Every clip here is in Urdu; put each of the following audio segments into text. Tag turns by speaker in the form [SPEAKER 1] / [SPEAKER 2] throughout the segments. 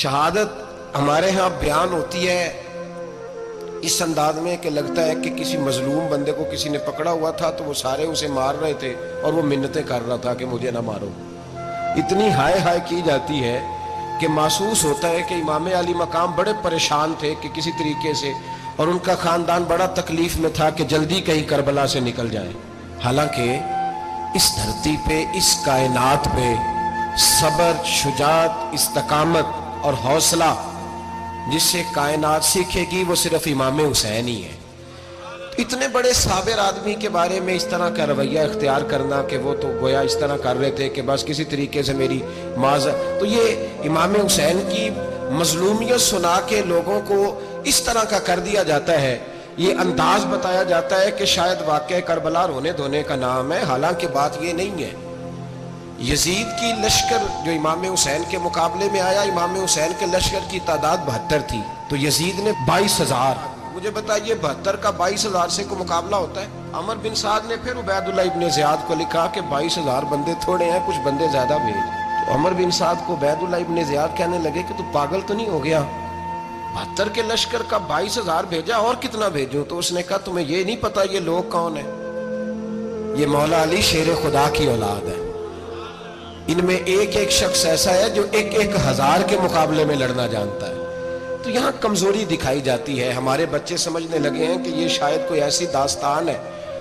[SPEAKER 1] شہادت ہمارے ہاں بیان ہوتی ہے اس انداز میں کہ لگتا ہے کہ کسی مظلوم بندے کو کسی نے پکڑا ہوا تھا تو وہ سارے اسے مار رہے تھے اور وہ منتیں کر رہا تھا کہ مجھے نہ مارو. اتنی ہائے ہائے کی جاتی ہے کہ محسوس ہوتا ہے کہ امام علی مقام بڑے پریشان تھے کہ کسی طریقے سے، اور ان کا خاندان بڑا تکلیف میں تھا کہ جلدی کہیں کربلا سے نکل جائے. حالانکہ اس دھرتی پہ، اس کائنات پہ صبر، شجاعت، استقامت اور حوصلہ جس سے کائنات سیکھے گی وہ صرف امام حسین ہی ہے. اتنے بڑے صابر آدمی کے بارے میں اس طرح کا رویہ اختیار کرنا کہ وہ تو گویا اس طرح کر رہے تھے کہ بس کسی طریقے سے میری تو یہ امام حسین کی مظلومیت سنا کے لوگوں کو اس طرح کا کر دیا جاتا ہے. یہ انداز بتایا جاتا ہے کہ شاید واقعہ کربلا رونے دھونے کا نام ہے، حالانکہ بات یہ نہیں ہے. یزید کی لشکر جو امام حسین کے مقابلے میں آیا، امام حسین کے لشکر کی تعداد 72 تھی تو یزید نے 22,000. مجھے بتائیے 72 کا 22,000 سے کو مقابلہ ہوتا ہے؟ عمر بن سعد نے پھر عبید اللہ ابن زیاد کو لکھا کہ 22,000 بندے تھوڑے ہیں، کچھ بندے زیادہ بھیج. تو عمر بن سعد کو عبید اللہ ابن زیاد کہنے لگے کہ تو پاگل تو نہیں ہو گیا، 72 کے لشکر کا 22,000 بھیجا، اور کتنا بھیجوں؟ تو اس نے کہا تمہیں یہ نہیں پتا یہ لوگ کون ہیں؟ یہ مولا علی شیر خدا کی اولاد ہے. ان میں ایک ایک شخص ایسا ہے جو 1,000 کے مقابلے میں لڑنا جانتا ہے. تو یہاں کمزوری دکھائی جاتی ہے. ہمارے بچے سمجھنے لگے ہیں کہ یہ شاید کوئی ایسی داستان ہے،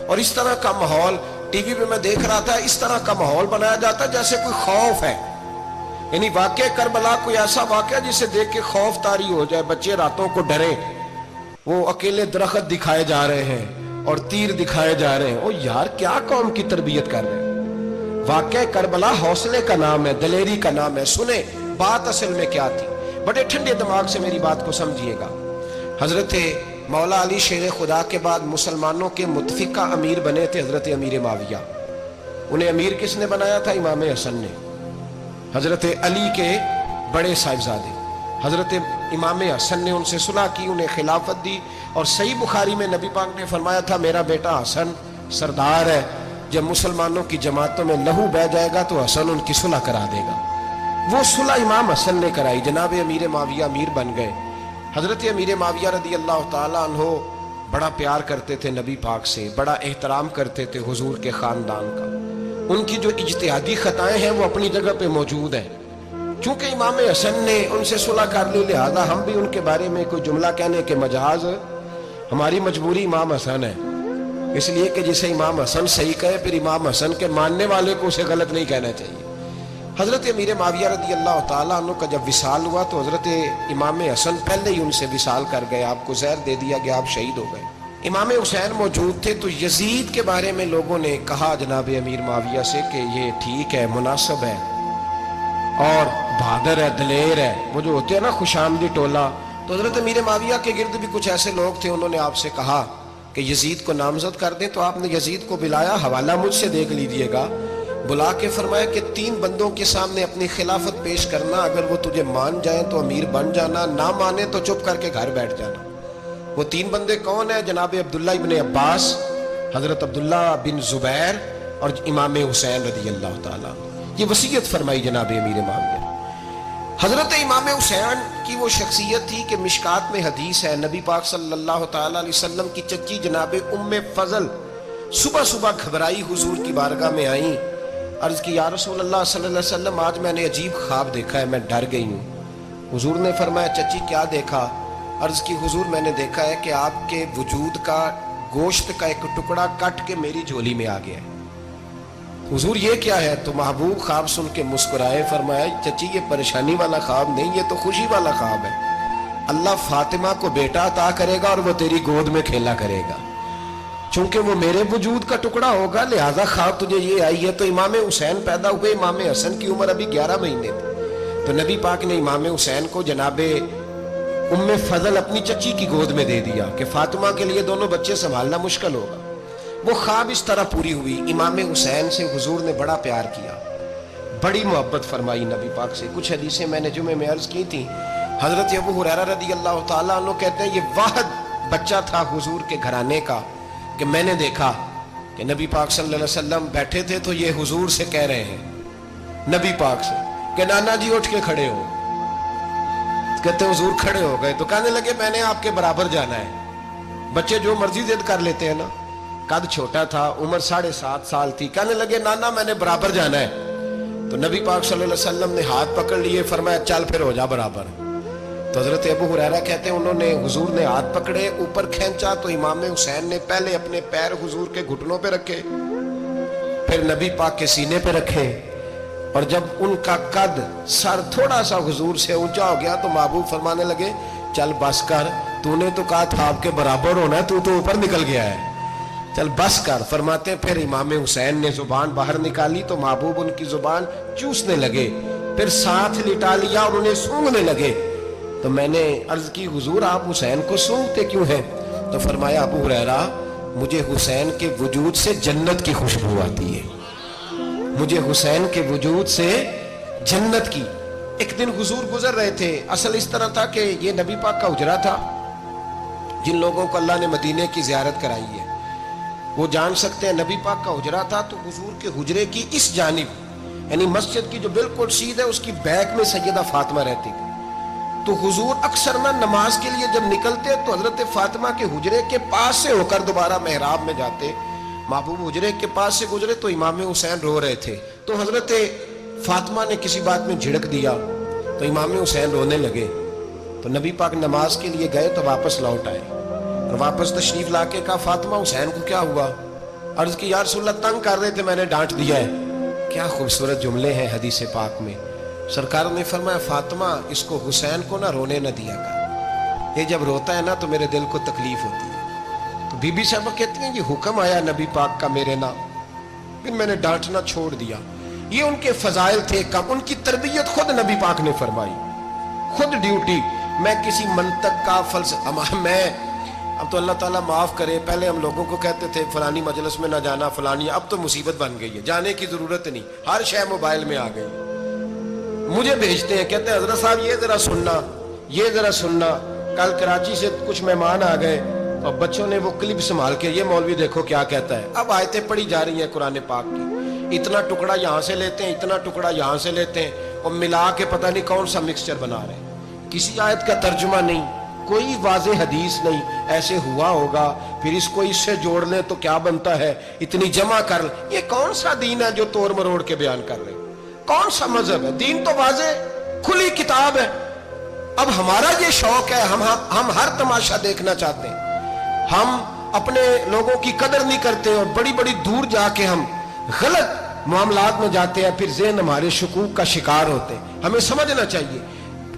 [SPEAKER 1] اور اس طرح کا ماحول ٹی وی پہ میں دیکھ رہا تھا، اس طرح کا ماحول بنایا جاتا ہے جیسے کوئی خوف ہے. یعنی واقعہ کربلا کوئی ایسا واقعہ جسے دیکھ کے خوف طاری ہو جائے، بچے راتوں کو ڈریں. وہ اکیلے درخت دکھائے جا رہے ہیں اور تیر دکھائے جا رہے ہیں. او یار، کیا قوم کی تربیت کر رہے ہیں؟ واقعہ کربلا حوصلے کا نام ہے، دلیری کا نام ہے. سنیں بات اصل میں کیا تھی، بڑے ٹھنڈے دماغ سے میری بات کو سمجھیے گا. حضرت مولا علی شیر خدا کے بعد مسلمانوں کے متفقہ امیر بنے تھے حضرت امیر معاویہ. انہیں امیر کس نے بنایا تھا؟ امام حسن نے، حضرت علی کے بڑے صاحبزادے. حضرت امام حسن نے ان سے صلح کی، انہیں خلافت دی، اور صحیح بخاری میں نبی پاک نے فرمایا تھا میرا بیٹا حسن سردار ہے، جب مسلمانوں کی جماعتوں میں لہو بہ جائے گا تو حسن ان کی صلح کرا دے گا. وہ صلح امام حسن نے کرائی، جناب امیر معاویہ امیر بن گئے. حضرت امیر معاویہ رضی اللہ تعالیٰ عنہ بڑا پیار کرتے تھے نبی پاک سے، بڑا احترام کرتے تھے حضور کے خاندان کا. ان کی جو اجتہادی خطائیں ہیں وہ اپنی جگہ پہ موجود ہیں. چونکہ امام حسن نے ان سے صلح کر لی، لہذا ہم بھی ان کے بارے میں کوئی جملہ کہنے کے مجاز، ہماری مجبوری امام حسن ہے. اس لیے کہ جسے امام حسن صحیح کہے پھر امام حسن کے ماننے والے کو اسے غلط نہیں کہنا چاہیے. حضرت امیر معاویہ رضی اللہ تعالیٰ عنہ کا جب وصال ہوا تو حضرت امام حسن پہلے ہی ان سے وصال کر گئے، آپ کو زہر دے دیا گیا، آپ شہید ہو گئے. امام حسین موجود تھے. تو یزید کے بارے میں لوگوں نے کہا جناب امیر معاویہ سے کہ یہ ٹھیک ہے، مناسب ہے، اور بہادر ہے، دلیر ہے، وہ جو ہوتے ہیں نا خوش آمدید ٹولہ. تو حضرت امیر معاویہ کے گرد بھی کچھ ایسے لوگ تھے، انہوں نے آپ سے کہا کہ یزید کو نامزد کر دیں. تو آپ نے یزید کو بلایا، حوالہ مجھ سے دیکھ لیجئے گا. بلا کے فرمایا کہ 3 بندوں کے سامنے اپنی خلافت پیش کرنا، اگر وہ تجھے مان جائیں تو امیر بن جانا، نہ مانے تو چپ کر کے گھر بیٹھ جانا. وہ 3 بندے کون ہیں؟ جناب عبداللہ ابن عباس، حضرت عبداللہ بن زبیر، اور امام حسین رضی اللہ تعالیٰ. یہ وصیت فرمائی جناب امیر معاویہ. حضرت امام حسین کی وہ شخصیت تھی کہ مشکات میں حدیث ہے، نبی پاک صلی اللہ تعالیٰ علیہ وسلم کی چچی جناب ام فضل صبح صبح گھبرائی حضور کی بارگاہ میں آئیں، عرض کی یا رسول اللہ صلی اللہ علیہ وسلم آج میں نے عجیب خواب دیکھا ہے، میں ڈر گئی ہوں. حضور نے فرمایا چچی کیا دیکھا؟ عرض کی حضور میں نے دیکھا ہے کہ آپ کے وجود کا گوشت کا ایک ٹکڑا کٹ کے میری جھولی میں آ گیا ہے. حضور یہ کیا ہے؟ تو محبوب خواب سن کے مسکرائے، فرمایا چچی یہ پریشانی والا خواب نہیں، یہ تو خوشی والا خواب ہے. اللہ فاطمہ کو بیٹا عطا کرے گا اور وہ تیری گود میں کھیلا کرے گا. چونکہ وہ میرے وجود کا ٹکڑا ہوگا لہذا خواب تجھے یہ آئی ہے. تو امام حسین پیدا ہوئے، امام حسن کی عمر ابھی 11 مہینے تھی. تو نبی پاک نے امام حسین کو جناب ام فضل اپنی چچی کی گود میں دے دیا کہ فاطمہ کے لیے دونوں بچے سنبھالنا مشکل ہوگا. وہ خواب اس طرح پوری ہوئی. امام حسین سے حضور نے بڑا پیار کیا، بڑی محبت فرمائی نبی پاک سے. کچھ حدیثیں میں نے جمعے میں عرض کی تھیں. حضرت ابو ہریرہ رضی اللہ تعالیٰ عنہ کہتے ہیں یہ واحد بچہ تھا حضور کے گھرانے کا کہ میں نے دیکھا کہ نبی پاک صلی اللہ علیہ وسلم بیٹھے تھے تو یہ حضور سے کہہ رہے ہیں، نبی پاک سے، کہ نانا جی اٹھ کے کھڑے ہو. کہتے ہیں حضور کھڑے ہو گئے تو کہنے لگے میں نے آپ کے برابر جانا ہے. بچے جو مرضی ضد کر لیتے ہیں نا. قد چھوٹا تھا, عمر 7.5 سال تھی. کہنے لگے نانا میں نے برابر جانا ہے. تو نبی پاک صلی اللہ علیہ وسلم نے ہاتھ پکڑ لیے, فرمایا چل پھر ہو جا برابر. تو حضرت ابو ہریرہ کہتے ہیں انہوں نے حضور نے ہاتھ پکڑے, اوپر کھینچا تو امام حسین نے پہلے اپنے پیر حضور کے گھٹنوں پہ رکھے, پھر نبی پاک کے سینے پہ رکھے, اور جب ان کا قد سر تھوڑا سا حضور سے اونچا ہو گیا تو محبوب فرمانے لگے چل بس کر, تو نے تو کہا تھا آپ کے برابر ہونا, تو اوپر نکل گیا ہے, چل بس کر. فرماتے ہیں پھر امام حسین نے زبان باہر نکالی تو محبوب ان کی زبان چوسنے لگے, پھر ساتھ لٹا لیا اور انہیں سونگھنے لگے. تو میں نے عرض کی حضور آپ حسین کو سونگتے کیوں ہیں؟ تو فرمایا ابو ہریرہ مجھے حسین کے وجود سے جنت کی خوشبو آتی ہے, مجھے حسین کے وجود سے جنت کی. ایک دن حضور گزر رہے تھے, اصل اس طرح تھا کہ یہ نبی پاک کا حجرہ تھا. جن لوگوں کو اللہ نے مدینے کی زیارت کرائی ہے وہ جان سکتے ہیں نبی پاک کا حجرہ تھا. تو حضور کے حجرے کی اس جانب یعنی مسجد کی جو بالکل سیدھ ہے اس کی بیک میں سیدہ فاطمہ رہتی. تو حضور اکثر نہ نماز کے لیے جب نکلتے تو حضرت فاطمہ کے حجرے کے پاس سے ہو کر دوبارہ محراب میں جاتے. محبوب حجرے کے پاس سے گزرے تو امام حسین رو رہے تھے, تو حضرت فاطمہ نے کسی بات میں جھڑک دیا تو امام حسین رونے لگے. تو نبی پاک نماز کے لیے گئے تو واپس لوٹ آئے, اور واپس تشریف لا کے کہا فاطمہ حسین کو کیا ہوا؟ عرض کی یا رسول اللہ تنگ کر رہے تھے, میں نے ڈانٹ دیا ہے. کیا خوبصورت جملے ہیں حدیث پاک میں. سرکار نے فرمایا فاطمہ اس کو حسین کو نہ رونے نہ دیا کر, یہ جب روتا ہے نا تو میرے دل کو تکلیف ہوتی ہے. تو بی بی صاحبہ کہتی ہیں یہ حکم آیا نبی پاک کا میرے نا, پھر میں نے ڈانٹنا چھوڑ دیا. یہ ان کے فضائل تھے کم, ان کی تربیت خود نبی پاک نے فرمائی, خود ڈیوٹی. میں کسی منطق کا فلسفہ میں اب تو اللہ تعالیٰ معاف کرے, پہلے ہم لوگوں کو کہتے تھے فلانی مجلس میں نہ جانا فلانی, اب تو مصیبت بن گئی ہے, جانے کی ضرورت نہیں, ہر شے موبائل میں آ گئی. مجھے بھیجتے ہیں کہتے ہیں حضرت صاحب یہ ذرا سننا, یہ ذرا سننا. کل کراچی سے کچھ مہمان آ گئے اور بچوں نے وہ کلپ سنبھال کے یہ مولوی دیکھو کیا کہتا ہے. اب آیتیں پڑھی جا رہی ہیں قرآن پاک کی, اتنا ٹکڑا یہاں سے لیتے ہیں, اتنا ٹکڑا یہاں سے لیتے ہیں, اور ملا کے پتہ نہیں کون سا مکسچر بنا رہے ہیں. کسی آیت کا ترجمہ نہیں, کوئی واضح حدیث نہیں. ایسے ہوا ہوگا پھر اس کو اس سے جوڑ لیں تو کیا بنتا ہے, اتنی جمع کر لیں. یہ کون سا دین ہے جو توڑ مروڑ کے بیان کر رہے ہیں؟ کون سا مذہب ہے؟ دین تو واضح کھلی کتاب ہے. اب ہمارا یہ شوق ہے, ہم ہر تماشا دیکھنا چاہتے ہیں, ہم اپنے لوگوں کی قدر نہیں کرتے اور بڑی بڑی دور جا کے ہم غلط معاملات میں جاتے ہیں, پھر ذہن ہمارے شکوک کا شکار ہوتے ہیں. ہمیں سمجھنا چاہیے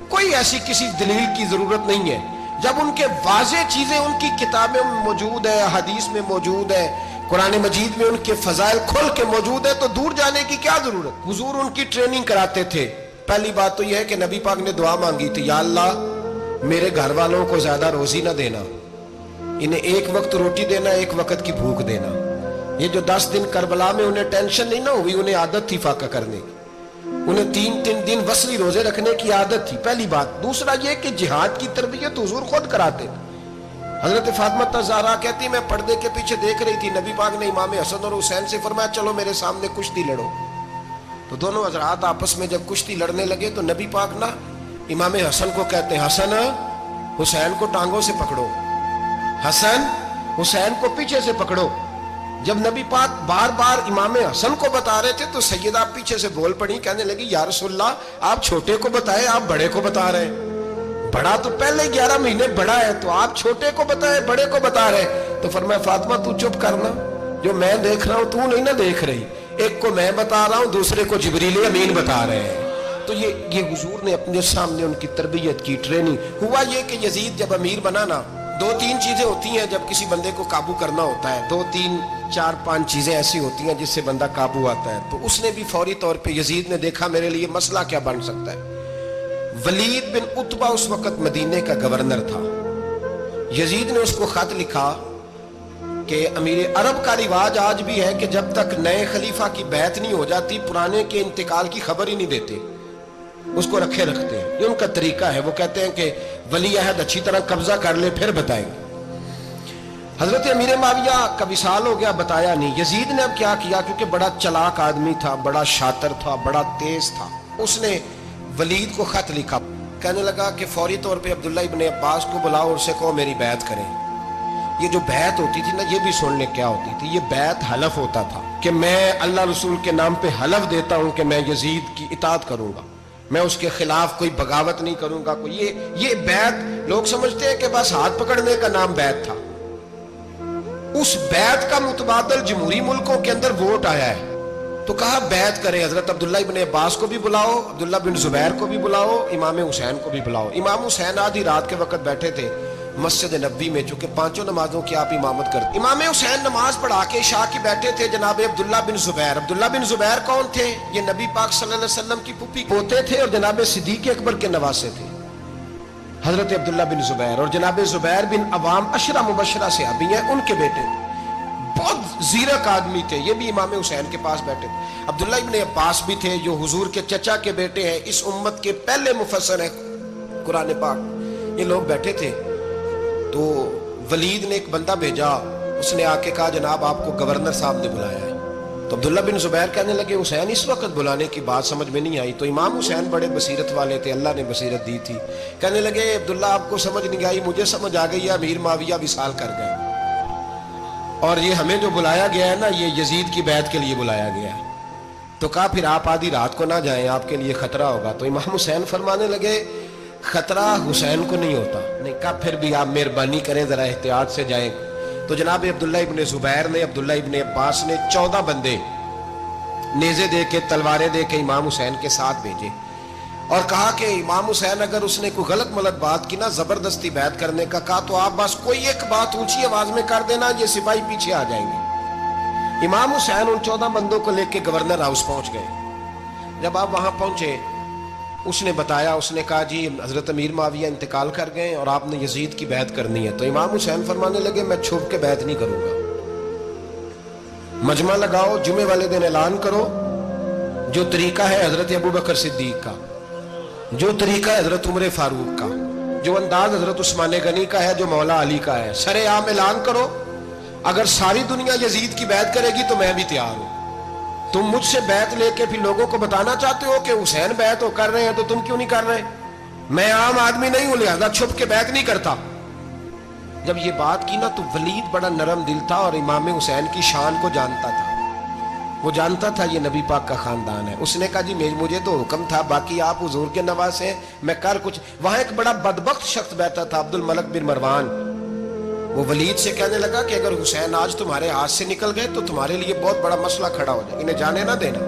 [SPEAKER 1] کوئی ایسی کسی دلیل کی ضرورت نہیں ہے. جب ان کے واضح چیزیں ان کی کتابیں میں موجود ہے, حدیث میں موجود ہے, قرآن مجید میں ان کے فضائل کھل کے موجود ہے, تو دور جانے کی کیا ضرورت. حضور ان کی ٹریننگ کراتے تھے. پہلی بات تو یہ ہے کہ نبی پاک نے دعا مانگی تھی, یا اللہ میرے گھر والوں کو زیادہ روزی نہ دینا, انہیں ایک وقت روٹی دینا, ایک وقت کی بھوک دینا. یہ جو 10 دن کربلا میں انہیں ٹینشن نہیں نہ ہوئی, انہیں عادت تھی فاقہ کرنے کی, انہیں 3 دن وصلی روزے رکھنے کی عادت تھی. پہلی بات. دوسرا یہ کہ جہاد کی تربیت حضور خود کراتے تھے. حضرت فاطمہ زہرا کہتی میں پردے کے پیچھے دیکھ رہی تھی, نبی پاک نے امام حسن اور حسین سے فرمایا چلو میرے سامنے کشتی لڑو. تو دونوں حضرات آپس میں جب کشتی لڑنے لگے تو نبی پاک نا امام حسن کو کہتے ہیں حسن حسین کو ٹانگوں سے پکڑو, حسن حسین کو پیچھے سے پکڑو. جب نبی پاک بار بار امام حسن کو بتا رہے تھے تو سیدہ پیچھے سے بول پڑی, کہنے لگی یا رسول اللہ آپ چھوٹے کو بتائے, آپ بڑے کو بتا رہے ہیں. بڑا تو پہلے 11 مہینے بڑا ہے, تو آپ چھوٹے کو بتائے بڑے کو بتا رہے. تو فرمایا فاطمہ تو چپ کرنا, جو میں دیکھ رہا ہوں تو نہیں نہ دیکھ رہی, ایک کو میں بتا رہا ہوں دوسرے کو جبریل امین بتا رہے ہیں. تو یہ حضور نے اپنے سامنے ان کی تربیت کی, ٹریننگ. ہوا یہ کہ یزید جب امیر بنا نا, 2-3 چیزیں ہوتی ہیں جب کسی بندے کو قابو کرنا ہوتا ہے, 2-3-4-5 چیزیں ایسی ہوتی ہیں جس سے بندہ قابو آتا ہے. تو اس نے بھی فوری طور پہ یزید نے دیکھا میرے لیے مسئلہ کیا بن سکتا ہے. ولید بن عتبہ اس وقت مدینے کا گورنر تھا. یزید نے اس کو خط لکھا کہ امیر عرب کا رواج آج بھی ہے کہ جب تک نئے خلیفہ کی بیعت نہیں ہو جاتی پرانے کے انتقال کی خبر ہی نہیں دیتے, اس کو رکھے رکھتے ہیں. یہ ان کا طریقہ ہے. وہ کہتے ہیں کہ ولی عہد اچھی طرح قبضہ کر لے پھر بتائیں گے. حضرت امیر معاویہ کا وصال ہو گیا, بتایا نہیں. یزید نے اب کیا کیا, کیونکہ بڑا چلاک آدمی تھا, بڑا شاطر تھا, بڑا تیز تھا, اس نے ولید کو خط لکھا. کہنے لگا کہ فوری طور پہ عبداللہ ابن عباس کو بلاؤ اور اسے کہو میری بیعت کریں. یہ جو بیعت ہوتی تھی نا، یہ بھی سن لے کیا ہوتی تھی. یہ بیعت حلف ہوتا تھا کہ میں اللہ رسول کے نام پہ حلف دیتا ہوں کہ میں یزید کی اطاعت کروں گا، میں اس کے خلاف کوئی بغاوت نہیں کروں گا. کوئی یہ بیعت لوگ سمجھتے ہیں کہ بس ہاتھ پکڑنے کا نام بیعت تھا. اس بیعت کا متبادل جمہوری ملکوں کے اندر ووٹ آیا ہے. تو کہا بیعت کرے. حضرت عبداللہ ابن عباس کو بھی بلاؤ، عبداللہ بن زبیر کو بھی بلاؤ، امام حسین کو بھی بلاؤ. امام حسین آدھی رات کے وقت بیٹھے تھے مسجد نبوی میں، چونکہ پانچوں نمازوں کی آپ امامت کرتے. امام حسین نماز پڑھا کے عشاء کی بیٹھے تھے جناب عبداللہ بن زبیر. عبداللہ بن زبیر کون تھے؟ یہ نبی پاک صلی اللہ علیہ وسلم کی پھوپھی پوتے تھے اور جناب صدیق اکبر کے نواسے تھے حضرت عبداللہ بن زبیر. اور جناب زبیر بن عوام عشرہ مبشرہ صحابی ہیں، ان کے بیٹے تھے. بہت زیرک آدمی تھے. یہ بھی امام حسین کے پاس بیٹھے تھے. عبداللہ ابن عباس بھی تھے جو حضور کے چچا کے بیٹے ہیں، اس امت کے پہلے مفسر ہیں قرآن پاک. یہ لوگ بیٹھے تھے. تو ولید نے ایک بندہ بھیجا، اس نے آ کے کہا جناب آپ کو گورنر صاحب نے بلایا ہے. تو عبداللہ بن زبیر کہنے لگے حسین اس وقت بلانے کی بات سمجھ میں نہیں آئی. تو امام حسین بڑے بصیرت والے تھے، اللہ نے بصیرت دی تھی. کہنے لگے عبداللہ آپ کو سمجھ نہیں آئی، مجھے سمجھ آ گئی ہے، امیر معاویہ وصال کر گئے اور یہ ہمیں جو بلایا گیا ہے نا، یہ یزید کی بیعت کے لیے بلایا گیا ہے. تو کہا پھر آپ آدھی رات کو نہ جائیں، آپ کے لیے خطرہ ہوگا. تو امام حسین فرمانے لگے خطرہ حسین کو نہیں ہوتا. نہیں کہا پھر بھی آپ مہربانی کریں ذرا احتیاط سے جائیں. تو جناب عبداللہ ابن زبیر نے، عبداللہ ابن عباس نے 14 بندے نیزے دے کے، تلواریں دے کے امام حسین کے ساتھ بھیجے اور کہا کہ امام حسین اگر اس نے کوئی غلط ملت بات کی نا، زبردستی بیعت کرنے کا کہا، تو آپ بس کوئی ایک بات اونچی آواز میں کر دینا، یہ سپاہی پیچھے آ جائیں گے. امام حسین ان 14 بندوں کو لے کے گورنر ہاؤس پہنچ گئے. جب آپ وہاں پہنچے اس نے بتایا، اس نے کہا جی حضرت امیر معاویہ انتقال کر گئے اور آپ نے یزید کی بیعت کرنی ہے. تو امام حسین فرمانے لگے میں چھپ کے بیعت نہیں کروں گا. مجمع لگاؤ، جمعے والے دن اعلان کرو. جو طریقہ ہے حضرت ابو بکر صدیق کا، جو طریقہ ہے حضرت عمر فاروق کا، جو انداز حضرت عثمان غنی کا ہے، جو مولا علی کا ہے، سر عام اعلان کرو. اگر ساری دنیا یزید کی بیعت کرے گی تو میں بھی تیار ہوں. تم مجھ سے بیعت لے کے پھر لوگوں کو بتانا چاہتے ہو کہ حسین بیعت کر رہے ہیں تو تم کیوں نہیں کر رہے؟ میں عام آدمی نہیں ہوں، لہذا چھپ کے بیعت نہیں کرتا. جب یہ بات کی نا تو ولید بڑا نرم دل تھا اور امام حسین کی شان کو جانتا تھا. وہ جانتا تھا یہ نبی پاک کا خاندان ہے. اس نے کہا جی مجھے تو حکم تھا، باقی آپ حضور کے نواز ہیں، میں کر کچھ. وہاں ایک بڑا بدبخت شخص بیٹھا تھا، عبد الملک بن مروان. وہ ولید سے کہنے لگا کہ اگر حسین آج تمہارے ہاتھ سے نکل گئے تو تمہارے لیے بہت بڑا مسئلہ کھڑا ہو جائے. انہیں جانے نہ دینا،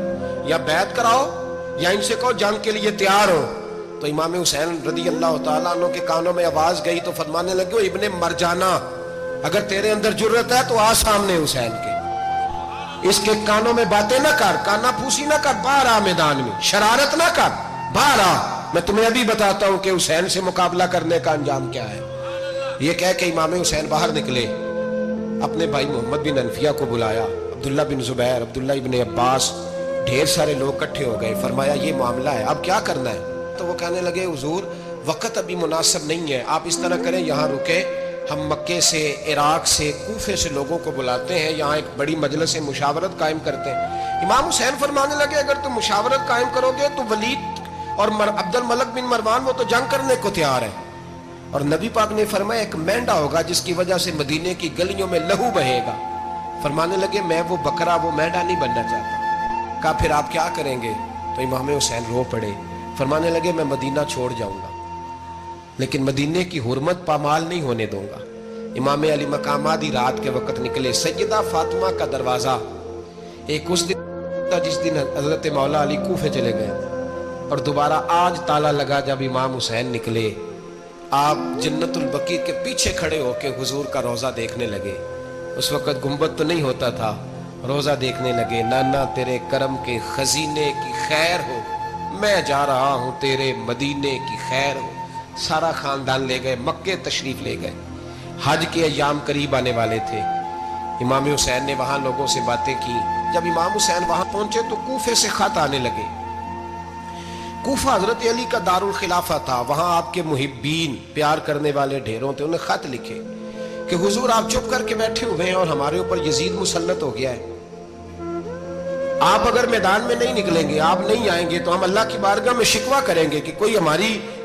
[SPEAKER 1] یا بیعت کراؤ یا ان سے کہو جنگ کے لیے تیار ہو. تو امام حسین رضی اللہ تعالیٰ عنہ کے کانوں میں آواز گئی تو فرمانے لگے ابن مرجانہ، اگر تیرے اندر جرت ہے تو آ سامنے حسین کے، اس کے کانوں میں باتیں نہ کر، کانا پھوسی نہ کر، باہر آ میدان میں، شرارت نہ کر، باہر آ. میں تمہیں ابھی بتاتا ہوں کہ حسین سے مقابلہ کرنے کا انجام کیا ہے. یہ کہہ کہ امام حسین باہر نکلے، اپنے بھائی محمد بن انفیہ کو بلایا، عبداللہ بن زبیر، عبداللہ ابن عباس، ڈھیر سارے لوگ اکٹھے ہو گئے. فرمایا یہ معاملہ ہے، اب کیا کرنا ہے؟ تو وہ کہنے لگے حضور وقت ابھی مناسب نہیں ہے، آپ اس طرح کریں یہاں رکے، ہم مکے سے، عراق سے، کوفے سے لوگوں کو بلاتے ہیں، یہاں ایک بڑی مجلس مشاورت قائم کرتے ہیں. امام حسین فرمانے لگے اگر تم مشاورت قائم کرو گے تو ولید اور عبد الملک بن مروان وہ تو جنگ کرنے کو تیار ہے. اور نبی پاک نے فرمایا ایک مینڈا ہوگا جس کی وجہ سے مدینے کی گلیوں میں لہو بہے گا. فرمانے لگے میں وہ بکرا، وہ مینڈا نہیں بننا چاہتا. کہا پھر آپ کیا کریں گے؟ تو امام حسین رو پڑے. فرمانے لگے میں مدینہ چھوڑ جاؤں گا لیکن مدینے کی حرمت پامال نہیں ہونے دوں گا. امام علی مقام آدھی رات کے وقت نکلے. سیدہ فاطمہ کا دروازہ ایک اس دن تھا جس دن حضرت مولا علی کوفے چلے گئے اور دوبارہ آج تالا لگا جب امام حسین نکلے. آپ جنت البقیع کے پیچھے کھڑے ہو کے حضور کا روضہ دیکھنے لگے. اس وقت گنبد تو نہیں ہوتا تھا. روضہ دیکھنے لگے. نانا تیرے کرم کے خزینے کی خیر ہو، میں جا رہا ہوں تیرے مدینے کی خیر ہو. سارا خاندان لے گئے، مکے تشریف لے گئے. حج کے ایام قریب آنے والے تھے. امام حسین نے وہاں لوگوں سے باتیں کی. جب امام حسین وہاں پہنچے تو کوفے سے خط آنے لگے. کوفہ حضرت علی کا دار الخلافہ تھا، وہاں آپ کے محبین، پیار کرنے والے ڈھیروں تھے. انہیں خط لکھے کہ حضور آپ چپ کر کے بیٹھے ہوئے ہیں اور ہمارے اوپر یزید مسلط ہو گیا ہے. آپ اگر میدان میں نہیں نکلیں گے، آپ نہیں آئیں گے تو ہم اللہ کی بارگاہ میں شکوہ کریں گے کہ کوئی ہماری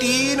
[SPEAKER 1] 3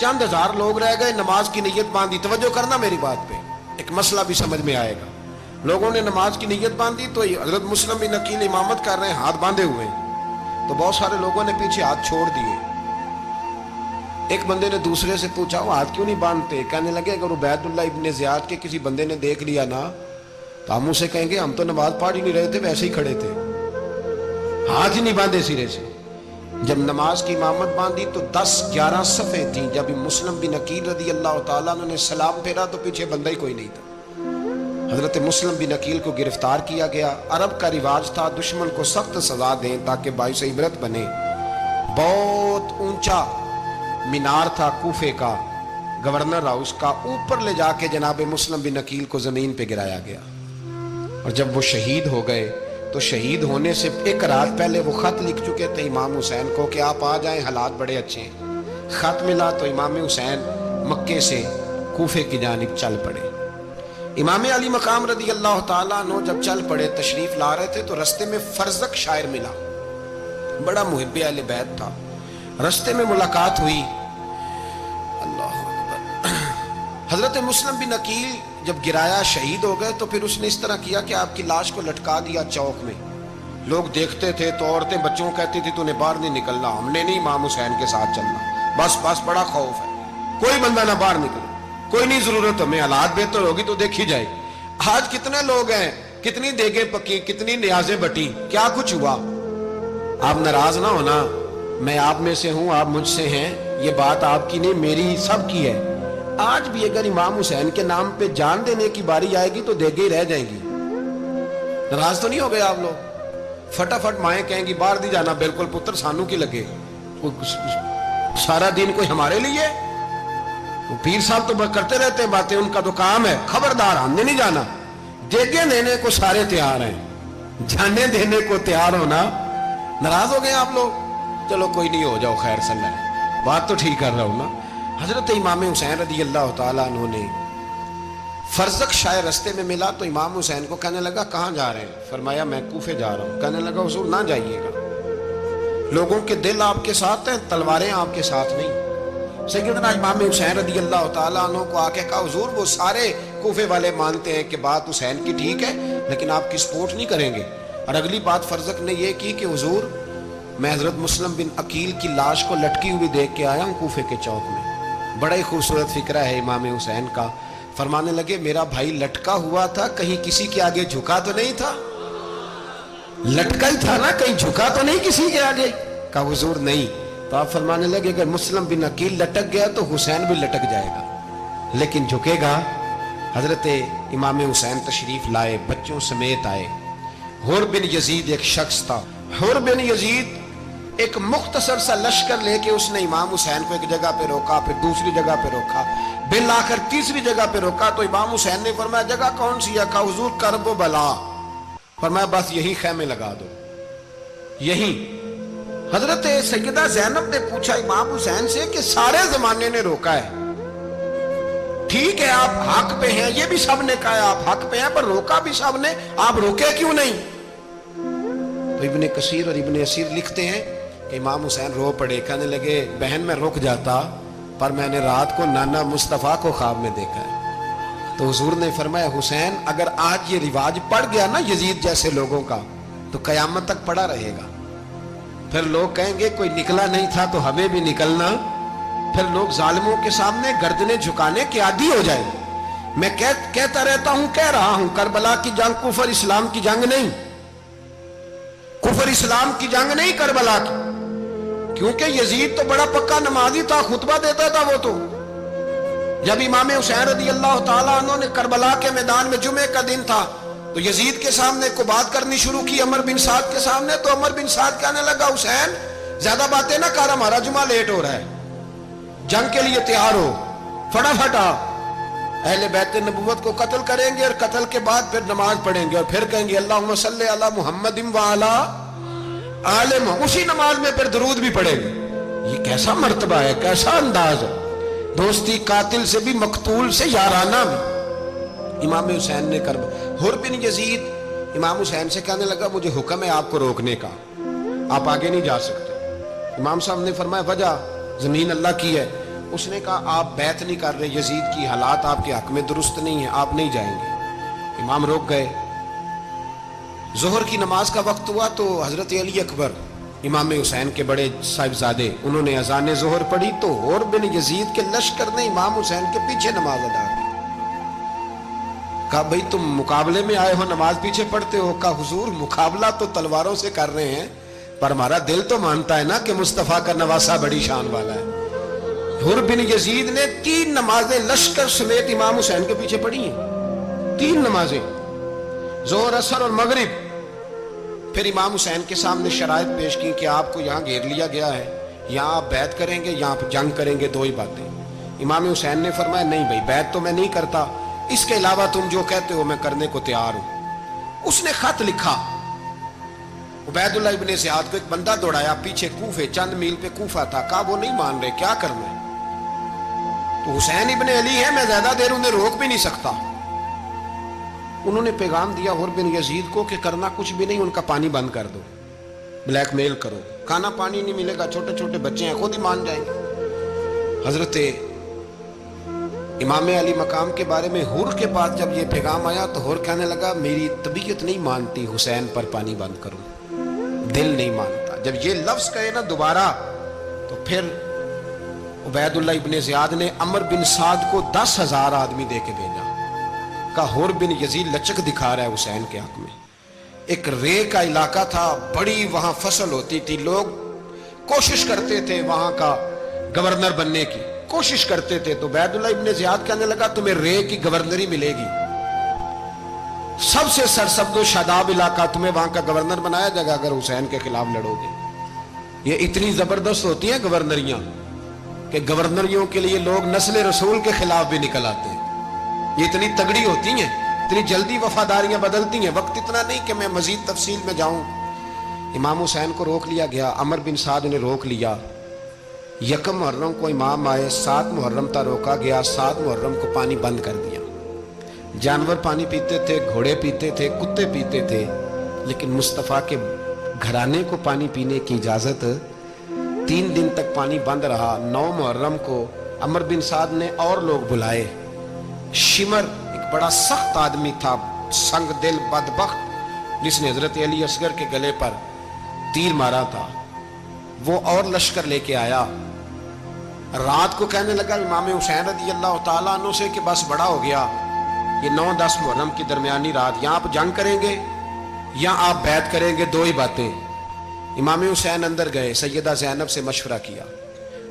[SPEAKER 1] چند ہزار لوگ رہ گئے, نماز کی نیت باندھی. توجہ کرنا میری بات پہ, ایک مسئلہ بھی سمجھ میں آئے گا. لوگوں نے نماز کی نیت باندھی تو حضرت مسلم بن عقیل امامت کر رہے ہیں, ہاتھ باندھے ہوئے, تو بہت سارے لوگوں نے پیچھے ہاتھ چھوڑ دیے. ایک بندے نے دوسرے سے پوچھا وہ ہاتھ کیوں نہیں باندھتے؟ کہنے لگے اگر عبید اللہ ابن زیاد کے کسی بندے نے دیکھ لیا نا تو ہم اسے کہیں گے ہم تو نماز پڑھ ہی نہیں رہے تھے, ویسے ہی کھڑے تھے, ہاتھ ہی نہیں باندھے سرے سے. جب نماز کی امامت باندھی تو 10-11 صفیں تھیں. جب مسلم بن عقیل رضی اللہ تعالیٰ عنہ نے سلام پھیرا تو پیچھے بندہ ہی کوئی نہیں تھا. حضرت مسلم بن عقیل کو گرفتار کیا گیا. عرب کا رواج تھا دشمن کو سخت سزا دیں تاکہ باعث عبرت بنے. بہت اونچا مینار تھا کوفے کا, گورنر ہاؤس کا, اوپر لے جا کے جناب مسلم بن عقیل کو زمین پہ گرایا گیا. اور جب وہ شہید ہو گئے تو شہید ہونے سے ایک رات پہلے وہ خط لکھ چکے تھے امام حسین کو کہ آپ آ جائیں, حالات بڑے اچھے ہیں. خط ملا تو امام حسین مکے سے کوفے کی جانب چل پڑے. امام علی مقام رضی اللہ تعالیٰ عنہ جب چل پڑے, تشریف لا رہے تھے تو رستے میں فرزق شاعر ملا, بڑا محب اہل بیت تھا. رستے میں ملاقات ہوئی. اللہ اکبر. حضرت مسلم بن عقیل جب گرایا شہید ہو گئے تو پھر اس نے اس طرح کیا کہ آپ کی لاش کو لٹکا دیا چوک میں. لوگ دیکھتے تھے تو عورتیں بچوں کہتی تھی تو نے باہر نہیں نکلنا, ہم نے نہیں امام حسین کے ساتھ چلنا, بس بڑا خوف ہے, کوئی بندہ نہ باہر نکلے, کوئی نہیں ضرورت, ہمیں حالات بہتر ہوگی تو دیکھی جائے. آج کتنے لوگ ہیں, کتنی دیگیں پکی, کتنی نیازیں بٹی, کیا کچھ ہوا. آپ ناراض نہ ہونا, میں آپ میں سے ہوں, آپ مجھ سے ہیں, یہ بات آپ کی نہیں میری سب کی ہے. آج بھی اگر امام حسین کے نام پہ جان دینے کی باری آئے گی تو دیگیں رہ جائیں گی. ناراض تو نہیں ہو گئے آپ لوگ؟ فٹافٹ مائیں کہیں گی باہر دی جانا, بالکل پتر سانو کی لگے, سارا دن کوئی ہمارے لیے. پیر صاحب تو کرتے رہتے ہیں باتیں, ان کا تو کام ہے. خبردار, ہم نے نہیں جانا. دیگیں دینے کو سارے تیار ہیں, جانے دینے کو تیار ہونا. ناراض ہو گئے آپ لوگ؟ چلو کوئی نہیں, ہو جاؤ, خیر صلی اللہ, بات تو ٹھیک کر رہا ہوں نا. حضرت امام حسین رضی اللہ تعالیٰ عنہ نے فرزق شاعر رستے میں ملا تو امام حسین کو کہنے لگا کہاں جا رہے ہیں؟ فرمایا میں کوفے جا رہا ہوں. کہنے لگا حضور نہ جائیے گا, لوگوں کے دل آپ کے ساتھ ہیں, تلواریں آپ کے ساتھ نہیں. سیدنا امام حسین رضی اللہ تعالیٰ عنہ کو آ کے کہا حضور وہ سارے کوفے والے مانتے ہیں کہ بات حسین کی ٹھیک ہے لیکن آپ کی سپورٹ نہیں کریں گے. اور اگلی بات فرزق نے یہ کی کہ حضور میں حضرت مسلم بن عقیل کی لاش کو لٹکی ہوئی دیکھ کے آیا ہوں کوفے کے چوک میں. بڑا ہی خوبصورت فکرہ ہے امام حسین کا. فرمانے لگے میرا بھائی لٹکا ہوا تھا, کہیں کسی کے آگے جھکا تو نہیں تھا؟ لٹکا ہی تھا نا, کہیں جھکا تو نہیں کسی کے آگے؟ کہا حضور نہیں. تو آپ فرمانے لگے اگر مسلم بن عقیل لٹک گیا تو حسین بھی لٹک جائے گا, لیکن جھکے گا. حضرت امام حسین تشریف لائے, بچوں سمیت آئے. حر بن یزید ایک شخص تھا. حر بن یزید ایک مختصر سا لشکر لے کے اس نے امام حسین کو ایک جگہ پہ روکا, پھر دوسری جگہ پہ روکا, بالآخر تیسری جگہ پہ روکا. تو امام حسین نے فرمایا جگہ کون سی ہے؟ کہا حضور کرب و بلا. فرمایا بس یہی خیمے لگا دو, یہی. حضرت سیدہ زینب نے پوچھا امام حسین سے کہ سارے زمانے نے روکا ہے, ٹھیک ہے آپ حق پہ ہیں, یہ بھی سب نے کہا آپ حق پہ ہیں, پر روکا بھی سب نے, آپ روکے کیوں نہیں؟ تو ابن کثیر اور ابن اسیر لکھتے ہیں کہ امام حسین رو پڑے. کہنے لگے بہن میں رک جاتا پر میں نے رات کو نانا مصطفیٰ کو خواب میں دیکھا ہے. تو حضور نے فرمایا حسین اگر آج یہ رواج پڑ گیا نا یزید جیسے لوگوں کا تو قیامت تک پڑا رہے گا. پھر لوگ کہیں گے کوئی نکلا نہیں تھا تو ہمیں بھی نکلنا. پھر لوگ ظالموں کے سامنے گردنیں جھکانے کے عادی ہو جائیں. میں کہتا رہتا ہوں, کہہ رہا ہوں, کربلا کی جنگ کفر اسلام کی جنگ نہیں, کفر اسلام کی جنگ نہیں کربلا کی. کیونکہ یزید تو بڑا پکا نمازی تھا, خطبہ دیتا تھا وہ تو. جب امام حسین رضی اللہ تعالیٰ عنہ نے کربلا کے میدان میں جمعے کا دن تھا تو یزید کے سامنے کو بات کرنی شروع کی, عمر بن سعد کے سامنے. تو عمر بن سعد کہنے لگا حسین زیادہ باتیں نہ کر, ہمارا جمعہ لیٹ ہو رہا ہے, جنگ کے لیے تیار ہو, فٹافٹ آ. اہل بیت نبوت کو قتل کریں گے اور قتل کے بعد پھر نماز پڑھیں گے اور پھر کہیں گے اللہم صلی علی محمد وعلی آل محمد, اسی نماز میں پھر درود بھی پڑھیں گے. یہ کیسا مرتبہ ہے, کیسا انداز ہے, دوستی قاتل سے بھی مقتول سے یارانہ بھی. امام حسین نے حر بن یزید امام حسین سے کہنے لگا مجھے حکم ہے آپ کو روکنے کا, آپ آگے نہیں جا سکتے. امام صاحب نے فرمایا وجہ زمین اللہ کی ہے. اس نے کہا آپ بیعت نہیں کر رہے, یزید کی حالات آپ کے حق میں درست نہیں ہیں, آپ نہیں جائیں گے. امام روک گئے. ظہر کی نماز کا وقت ہوا تو حضرت علی اکبر امام حسین کے بڑے صاحبزادے, انہوں نے اذان ظہر پڑھی تو حور بن یزید کے لشکر نے امام حسین کے پیچھے نماز ادا کی. کہا بھئی تم مقابلے میں آئے ہو, نماز پیچھے پڑھتے ہو؟ کہا حضور مقابلہ تو تلواروں سے کر رہے ہیں, پر ہمارا دل تو مانتا ہے نا کہ مصطفیٰ کا نواسہ بڑی شان والا ہے. حور بن یزید نے 3 نمازیں لشکر سمیت امام حسین کے پیچھے پڑھی ہیں. 3 نمازیں, ظہر اثر اور مغرب. پھر امام حسین کے سامنے شرائط پیش کی کہ آپ کو یہاں گھیر لیا گیا ہے, یہاں آپ بیعت کریں گے, یہاں آپ جنگ کریں گے, 2 ہی باتیں. امام حسین نے فرمایا نہیں بھائی, بیعت تو میں نہیں کرتا, اس کے علاوہ تم جو کہتے ہو میں کرنے کو تیار ہوں. اس نے خط لکھا. عبید اللہ ابن زیاد کو ایک بندہ دوڑایا پیچھے کوفے, چند میل پہ کوفہ تھا. کہا وہ نہیں مان رہے, کیا کرنا ہے؟ تو حسین ابن علی ہے, میں زیادہ دیر انہیں روک بھی نہیں سکتا. انہوں نے پیغام دیا حور بن یزید کو کہ کرنا کچھ بھی نہیں, ان کا پانی بند کر دو, بلیک میل کرو, کھانا پانی نہیں ملے گا, چھوٹے چھوٹے بچے ہیں, خود ہی مان جائیں گے. حضرت امام علی مقام کے بارے میں حور کے پاس جب یہ پیغام آیا تو حور کہنے لگا میری طبیعت نہیں مانتی حسین پر پانی بند کروں, دل نہیں مانتا. جب یہ لفظ کہے نا دوبارہ تو پھر عبید اللہ ابن زیاد نے عمر بن سعد کو 10,000 آدمی دے کے بھیجا. کہا حور بن یزید لچک دکھا رہا ہے حسین کے حق میں. ایک رے کا علاقہ تھا, بڑی وہاں فصل ہوتی تھی, لوگ کوشش کرتے تھے وہاں کا گورنر بننے کی, کوشش کرتے تھے. تو عبید اللہ ابن زیاد کہنے لگا تمہیں رے کی گورنری ملے گی, سب سے سرسبز و شاداب علاقہ, تمہیں وہاں کا گورنر بنایا جائے گا اگر حسین کے خلاف لڑو گے. یہ اتنی زبردست ہوتی ہیں گورنریاں کہ گورنریوں کے لیے لوگ نسل رسول کے خلاف بھی نکل آتے ہیں. یہ اتنی تگڑی ہوتی ہیں, اتنی جلدی وفاداریاں بدلتی ہیں. وقت اتنا نہیں کہ میں مزید تفصیل میں جاؤں. امام حسین کو روک لیا گیا, عمر بن سعد نے روک لیا. 1 محرم کو امام آئے, 7 محرم تا روکا گیا, 7 محرم کو پانی بند کر دیا. جانور پانی پیتے تھے, گھوڑے پیتے تھے, کتے پیتے تھے, لیکن مصطفیٰ کے گھرانے کو پانی پینے کی اجازت. 3 دن تک پانی بند رہا. 9 محرم کو عمر بن سعد نے اور لوگ بلائے. شمر ایک بڑا سخت آدمی تھا, سنگ دل بدبخت, جس نے حضرت علی اصغر کے گلے پر تیر مارا تھا, وہ اور لشکر لے کے آیا. رات کو کہنے لگا امام حسین رضی اللہ تعالیٰ عنہ سے کہ بس بڑا ہو گیا, یہ 9-10 محرم کی درمیانی رات, یہاں آپ جنگ کریں گے یا آپ بیعت کریں گے, 2 ہی باتیں. امام حسین اندر گئے, سیدہ زینب سے مشورہ کیا,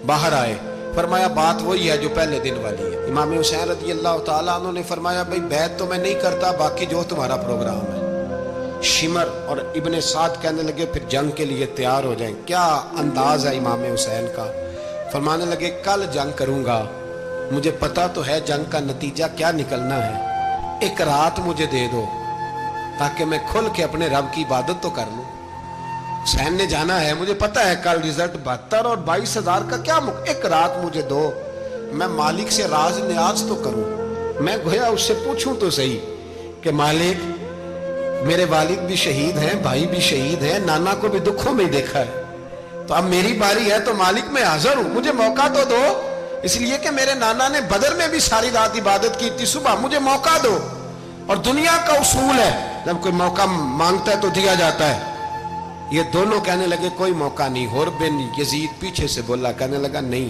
[SPEAKER 1] باہر آئے, فرمایا بات وہی ہے جو پہلے دن والی ہے. امام حسین رضی اللہ تعالیٰ عنہ نے فرمایا بھئی بیعت تو میں نہیں کرتا, باقی جو تمہارا پروگرام ہے. شمر اور ابن سعد کہنے لگے پھر جنگ کے لیے تیار ہو جائیں. کیا انداز ہے امام حسین کا. فرمانے لگے کل جنگ کروں گا, مجھے پتا تو ہے جنگ کا نتیجہ کیا نکلنا ہے, 1 رات مجھے دے دو تاکہ میں کھل کے اپنے رب کی عبادت تو کر لوں. حسین نے جانا ہے, مجھے پتا ہے کل رزلٹ 72 اور 22,000 کا کیا 1 رات مجھے دو, میں مالک سے راز نیاز تو کروں. میں گویا اس سے پوچھوں تو صحیح کہ مالک میرے والد بھی شہید ہیں, بھائی بھی شہید ہیں, نانا کو بھی دکھوں میں دیکھا ہے, تو اب میری باری ہے تو مالک میں حاضر ہوں, مجھے موقع تو دو. اس لیے کہ میرے نانا نے بدر میں بھی ساری رات عبادت کی تھی, صبح مجھے موقع دو. اور دنیا کا اصول ہے جب کوئی موقع مانگتا ہے تو دیا جاتا ہے. یہ دونوں کہنے لگے کوئی موقع نہیں. حور بن یزید پیچھے سے بولا, کہنے لگا نہیں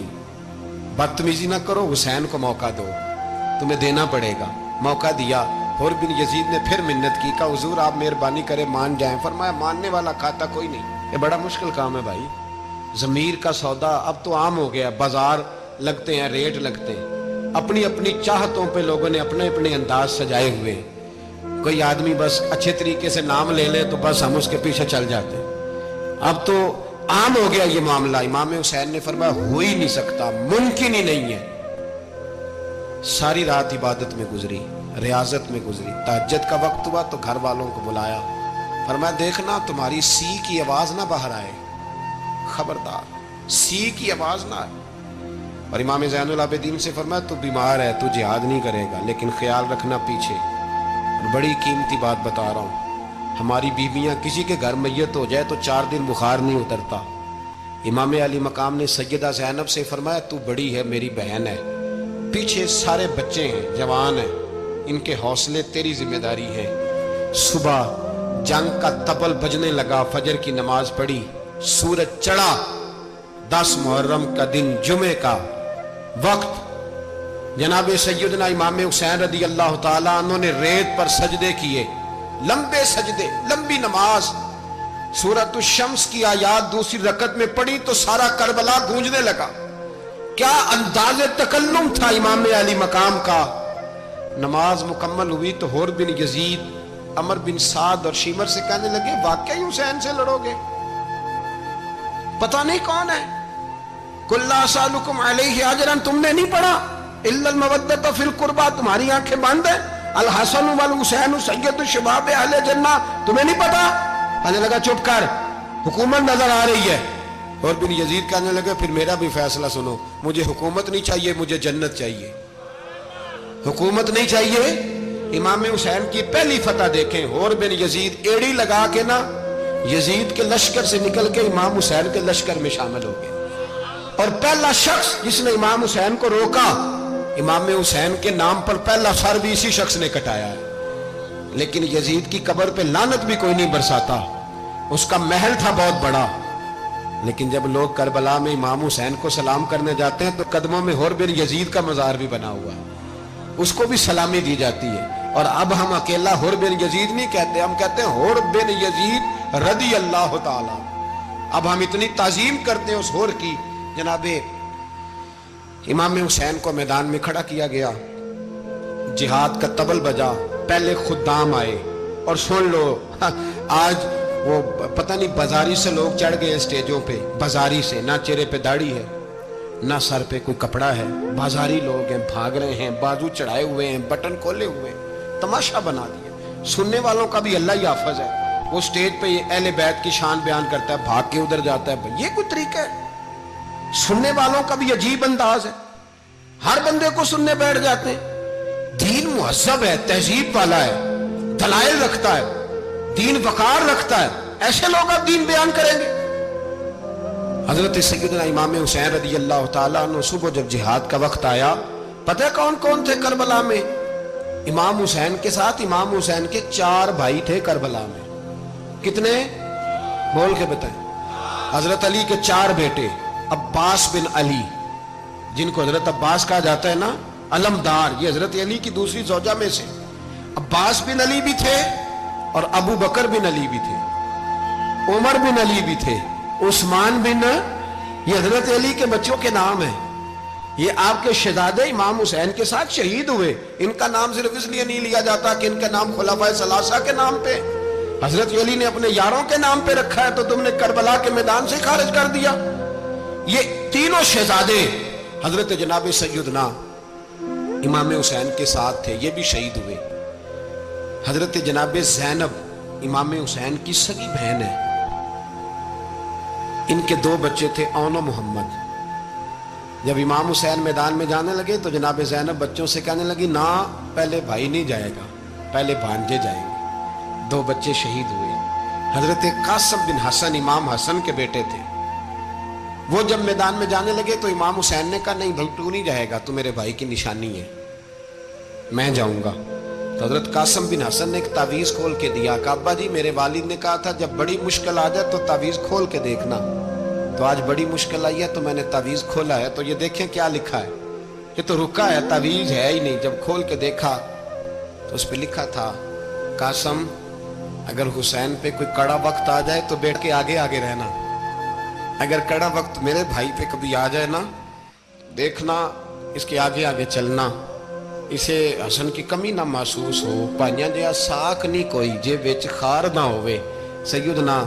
[SPEAKER 1] بدتمیزی نہ کرو, حسین کو موقع دو, تمہیں دینا پڑے گا. موقع دیا. حور بن یزید نے پھر منت کی, کہا حضور آپ مہربانی کرے مان جائیں. فرمایا ماننے والا کھاتا کوئی نہیں. یہ بڑا مشکل کام ہے بھائی. ضمیر کا سودا اب تو عام ہو گیا, بازار لگتے ہیں, ریٹ لگتے ہیں, اپنی اپنی چاہتوں پہ لوگوں نے اپنے اپنے انداز سجائے ہوئے. کوئی آدمی بس اچھے طریقے سے نام لے لے تو بس ہم اس کے پیچھے چل جاتے ہیں. اب تو عام ہو گیا یہ معاملہ. امام حسین نے فرمایا ہو ہی نہیں سکتا, ممکن ہی نہیں ہے. ساری رات عبادت میں گزری, ریاضت میں گزری. تہجد کا وقت ہوا تو گھر والوں کو بلایا, فرمایا دیکھنا تمہاری سی کی آواز نہ باہر آئے, خبردار سی کی آواز نہ آئے. اور امام زین العابدین سے فرمایا تو بیمار ہے, تو جہاد نہیں کرے گا, لیکن خیال رکھنا پیچھے. اور بڑی قیمتی بات بتا رہا ہوں, ہماری بیویاں کسی کے گھر میت ہو جائے تو 4 دن بخار نہیں اترتا, امام علی مقام نے سیدہ زینب سے فرمایا تو بڑی ہے میری بہن ہے، پیچھے سارے بچے ہیں جوان ہیں، ان کے حوصلے تیری ذمہ داری ہے۔ صبح جنگ کا طبل بجنے لگا، فجر کی نماز پڑھی، سورج چڑھا، 10 محرم کا دن جمعے کا وقت، جناب سیدنا امام حسین رضی اللہ تعالیٰ عنہ نے ریت پر سجدے کیے، لمبے سجدے، لمبی نماز، سورۃ الشمس کی آیات دوسری رکعت میں پڑھی تو سارا کربلا گونجنے لگا۔ کیا انداز تکلم تھا امام علی مقام کا۔ نماز مکمل ہوئی تو حور بن یزید، عمر بن سعد اور شیمر سے کہنے لگے واقعی حسین سے لڑو گے؟ پتہ نہیں کون ہے۔ قل لا اسألکم علیہ اجرا، تم نے نہیں پڑھا؟ الا المودۃ فی القربى، تمہاری آنکھیں بند ہیں۔ الحسن والحسین سید شباب اہل جنہ، تمہیں نہیں پتا؟ کہنے لگا چپ کر، حکومت نظر آ رہی ہے۔ اور بن یزید کہنے لگے پھر میرا بھی فیصلہ سنو، مجھے حکومت نہیں چاہیے، مجھے جنت چاہیے۔ حکومت نہیں چاہیے۔ امام حسین کی پہلی فتح دیکھیں، اور بن یزید ایڑی لگا کے نا یزید کے لشکر سے نکل کے امام حسین کے لشکر میں شامل ہو گئے، اور پہلا شخص جس نے امام حسین کو روکا، امام حسین کے نام پر پہلا سر بھی اسی شخص نے کٹایا ہے۔ لیکن یزید کی قبر پہ لعنت بھی کوئی نہیں برساتا، اس کا محل تھا بہت بڑا، لیکن جب لوگ کربلا میں امام حسین کو سلام کرنے جاتے ہیں تو قدموں میں حور بن یزید کا مزار بھی بنا ہوا ہے، اس کو بھی سلامی دی جاتی ہے۔ اور اب ہم اکیلا حور بن یزید نہیں کہتے، ہم کہتے ہیں حور بن یزید رضی اللہ تعالی۔ اب ہم اتنی تعظیم کرتے ہیں اس حور کی۔ جناب امام حسین کو میدان میں کھڑا کیا گیا، جہاد کا طبل بجا، پہلے خدام آئے، اور سن لو آج وہ پتہ نہیں بازاری سے لوگ چڑھ گئے اسٹیجوں پہ، بازاری سے، نہ چہرے پہ داڑھی ہے نہ سر پہ کوئی کپڑا ہے، بازاری لوگ ہیں، بھاگ رہے ہیں، بازو چڑھائے ہوئے ہیں، بٹن کھولے ہوئے ہیں، تماشا بنا دیا۔ سننے والوں کا بھی اللہ ہی حافظ ہے، وہ اسٹیج پہ اہل بیت کی شان بیان کرتا ہے، بھاگ کے ادھر جاتا ہے، یہ کوئی طریقہ ہے؟ سننے والوں کا بھی عجیب انداز ہے، ہر بندے کو سننے بیٹھ جاتے ہیں۔ دین مہذب ہے، تہذیب والا ہے، دلائل رکھتا ہے، دین وقار رکھتا ہے، ایسے لوگ اب دین بیان کریں گے؟ حضرت سیدنا امام حسین رضی اللہ تعالیٰ عنہ صبح جب جہاد کا وقت آیا، پتہ کون کون تھے کربلا میں؟ امام حسین کے ساتھ امام حسین کے 4 بھائی تھے کربلا میں۔ کتنے؟ بول کے بتائیں۔ حضرت علی کے 4 بیٹے، عباس بن علی، جن کو حضرت عباس کہا جاتا ہے نا، علمدار، یہ حضرت علی کی دوسری زوجہ میں سے عباس بن علی بھی تھے، اور ابو بکر بن علی بھی تھے، عمر بن علی بھی تھے، عثمان بن، یہ حضرت علی کے بچوں کے نام ہیں۔ یہ آپ کے شہزادے امام حسین کے ساتھ شہید ہوئے، ان کا نام صرف اس لیے نہیں لیا جاتا کہ ان کا نام خلفائے ثلاثہ کے نام پہ، حضرت علی نے اپنے یاروں کے نام پہ رکھا ہے، تو تم نے کربلا کے میدان سے خارج کر دیا۔ یہ تینوں شہزادے حضرت جناب سیدنا امام حسین کے ساتھ تھے، یہ بھی شہید ہوئے۔ حضرت جناب زینب امام حسین کی سگی بہن ہے، ان کے 2 بچے تھے، اون و محمد۔ جب امام حسین میدان میں جانے لگے تو جناب زینب بچوں سے کہنے لگی نہ، پہلے بھائی نہیں جائے گا، پہلے بھانجے جائیں گے۔ 2 بچے شہید ہوئے۔ حضرت قاسم بن حسن امام حسن کے بیٹے تھے، وہ جب میدان میں جانے لگے تو امام حسین نے کہا نہیں بھائی تو نہیں جائے گا، تو میرے بھائی کی نشانی ہے، میں جاؤں گا۔ تو حضرت قاسم بن حسن نے ایک تعویذ کھول کے دیا کہ ابا جی میرے والد نے کہا تھا جب بڑی مشکل آ جائے تو تعویذ کھول کے دیکھنا، تو آج بڑی مشکل آئی ہے تو میں نے تعویذ کھولا ہے، تو یہ دیکھیں کیا لکھا ہے، یہ تو رکا ہے، تعویذ ہے ہی نہیں۔ جب کھول کے دیکھا تو اس پہ لکھا تھا قاسم اگر حسین پہ کوئی کڑا وقت آ جائے تو بیٹھ کے آگے آگے رہنا، اگر کڑا وقت میرے بھائی پہ کبھی آ جائے نا، دیکھنا اس کے آگے آگے چلنا، اسے حسن کی کمی نہ محسوس ہو، پائیاں جہاں ساکھ نہیں کوئی جے وچ خار نہ ہوئے۔ سیدنا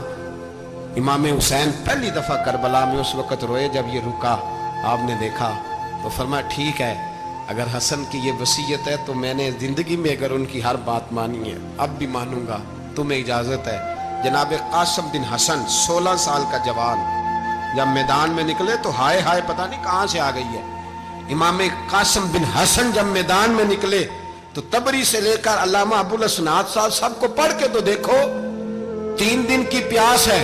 [SPEAKER 1] امام حسین پہلی دفعہ کربلا میں اس وقت روئے جب یہ رکا، آپ نے دیکھا تو فرمایا ٹھیک ہے، اگر حسن کی یہ وصیت ہے تو میں نے زندگی میں اگر ان کی ہر بات مانی ہے اب بھی مانوں گا، تمہیں اجازت ہے۔ جناب قاسم بن حسن 16 سال کا جوان جب میدان میں نکلے تو ہائے ہائے پتہ نہیں کہاں سے آ گئی ہے۔ امام قاسم بن حسن جب میدان میں نکلے تو تبری سے لے کر علامہ ابو الاسناد صاحب سب کو پڑھ کے تو دیکھو، 3 دن کی پیاس ہے،